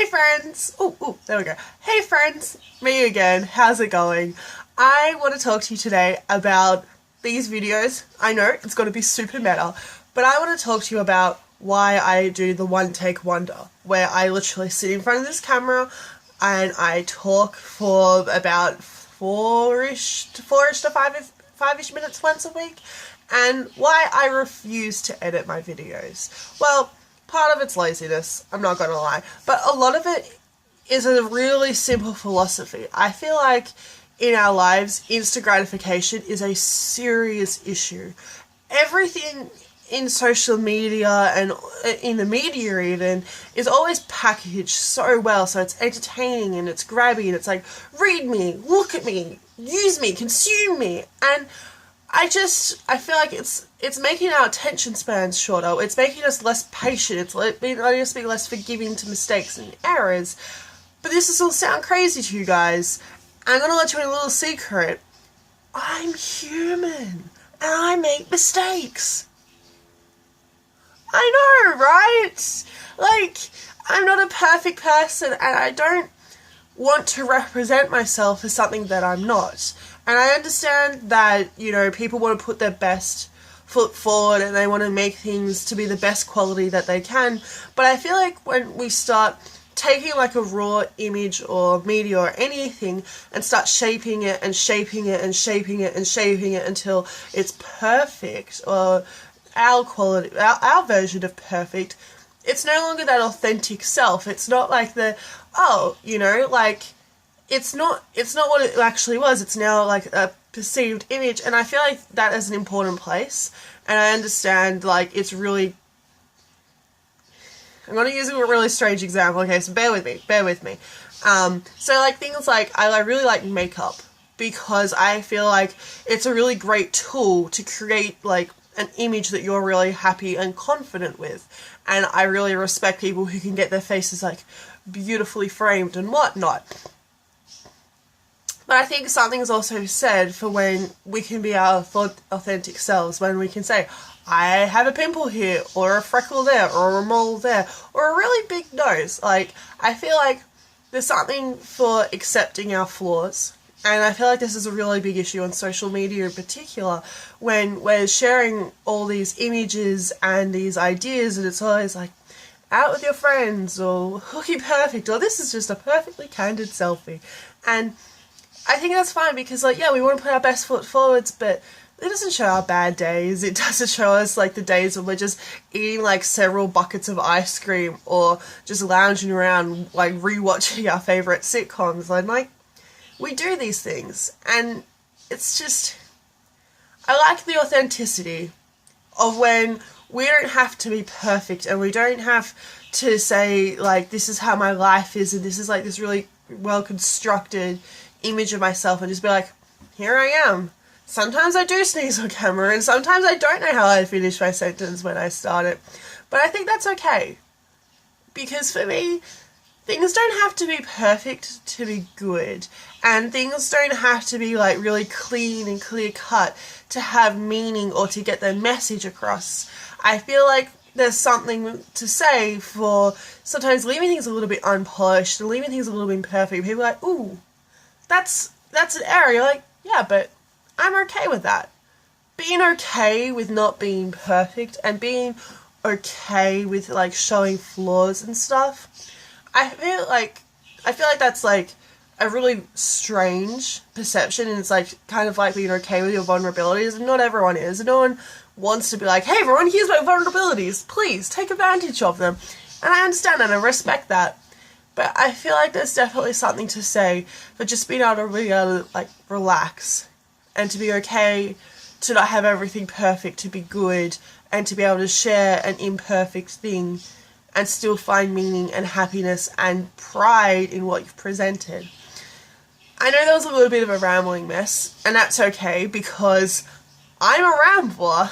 Hey friends! There we go. Hey friends, me again. How's it going? I want to talk to you today about these videos. I know it's going to be super meta, but I want to talk to you about why I do the one take wonder, where I literally sit in front of this camera and I talk for about four-ish to five-ish minutes once a week, and why I refuse to edit my videos. Well, part of it's laziness, I'm not gonna lie, but a lot of it is a really simple philosophy. I feel like in our lives, instant gratification is a serious issue. Everything in social media and in the media even is always packaged so well, so it's entertaining and it's grabby and it's like, read me, look at me, use me, consume me, and I feel like it's making our attention spans shorter, it's making us less patient, it's making us be less forgiving to mistakes and errors. But this will sound crazy to you guys. I'm gonna let you in a little secret. I'm human, and I make mistakes. I know, right? Like, I'm not a perfect person, and I don't want to represent myself as something that I'm not. And I understand that, you know, people want to put their best foot forward and they want to make things to be the best quality that they can. But I feel like when we start taking like a raw image or media or anything and start shaping it and shaping it and shaping it and shaping it until it's perfect, or our quality, our version of perfect, it's no longer that authentic self. It's not like it's not what it actually was. It's now like a perceived image, and I feel like that is an important place. And I understand, like, it's really, I'm going to use a really strange example, okay, so bear with me. So like things like, I really like makeup, because I feel like it's a really great tool to create like an image that you're really happy and confident with. And I really respect people who can get their faces like beautifully framed and whatnot. But I think something's also said for when we can be our authentic selves, when we can say, I have a pimple here, or a freckle there, or a mole there, or a really big nose. Like, I feel like there's something for accepting our flaws. And I feel like this is a really big issue on social media in particular, when we're sharing all these images and these ideas, and it's always like, out with your friends, or looking perfect, or this is just a perfectly candid selfie. And I think that's fine, because, like, yeah, we want to put our best foot forwards, but it doesn't show our bad days. It doesn't show us, like, the days when we're just eating, like, several buckets of ice cream, or just lounging around, like, rewatching our favourite sitcoms. And, like, we do these things, and it's just, I like the authenticity of when we don't have to be perfect, and we don't have to say, like, this is how my life is, and this is, like, this really well-constructed image of myself, and just be like, here I am. Sometimes I do sneeze on camera, and sometimes I don't know how I finish my sentence when I start it. But I think that's okay. Because for me, things don't have to be perfect to be good. And things don't have to be like really clean and clear cut to have meaning or to get their message across. I feel like there's something to say for sometimes leaving things a little bit unpolished and leaving things a little bit imperfect. People are like, ooh, that's an error. You're like, yeah, but I'm okay with that. Being okay with not being perfect and being okay with like showing flaws and stuff, I feel like that's like a really strange perception, and it's like kind of like being okay with your vulnerabilities, and not everyone is, and no one wants to be like, hey everyone, here's my vulnerabilities, please take advantage of them. And I understand that, and I respect that. But I feel like there's definitely something to say for just being able to like relax, and to be okay to not have everything perfect, to be good, and to be able to share an imperfect thing and still find meaning and happiness and pride in what you've presented. I know that was a little bit of a rambling mess, and that's okay, because I'm a rambler.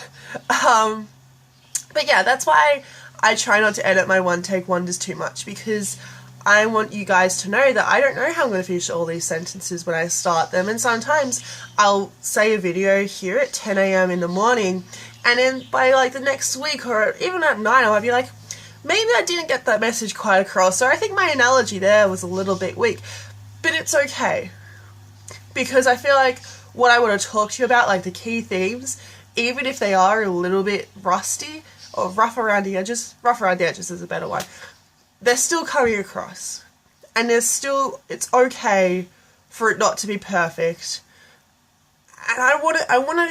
But yeah, that's why I try not to edit my one-take wonders too much, because I want you guys to know that I don't know how I'm going to finish all these sentences when I start them, and sometimes I'll say a video here at 10 AM in the morning, and then by like the next week or even at night I might be like, maybe I didn't get that message quite across, so I think my analogy there was a little bit weak. But it's okay. Because I feel like what I want to talk to you about, like the key themes, even if they are a little bit rusty or rough around the edges is a better one, they're still coming across. And it's okay for it not to be perfect. And I want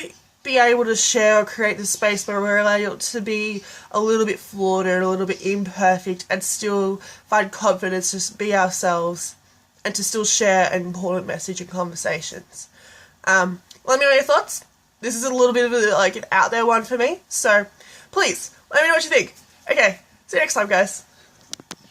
to be able to share or create the space where we're allowed to be a little bit flawed and a little bit imperfect and still find confidence to be ourselves and to still share an important message in conversations. Let me know your thoughts. This is a little bit of an out there one for me, so please let me know what you think. Okay, see you next time, guys.